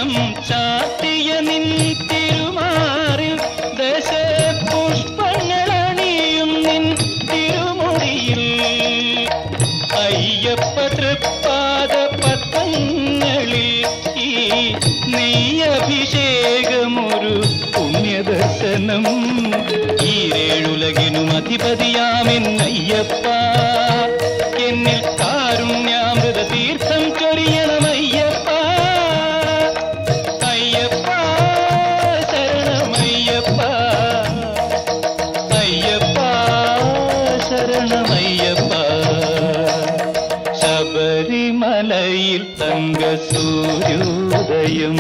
ചന്ദനം ചാത്തിയ നിൻ തിരുമാറിൽ ദശപുഷ്പങ്ങളണിയും നിൻ തിരുമുടിയിൽ അയ്യപ്പ തൃപ്പാദ പത്മങ്ങളിൽ ഈ നെയ്യഭിഷേകമൊരു പുണ്യദർശനം ഈരേഴുലകിനും അധിപതിയാമെന്നയ്യപ്പ എന്നിൽ കാരുണ്യാമൃത തീർത്ഥം ചൊരിയണമയ്യപ്പ അയ്യപ്പ ശരണമയ്യപ്പ അയ്യപ്പ ശരണമയ്യപ്പ ശബരിമലയിൽ തങ്ക സൂര്യോദയം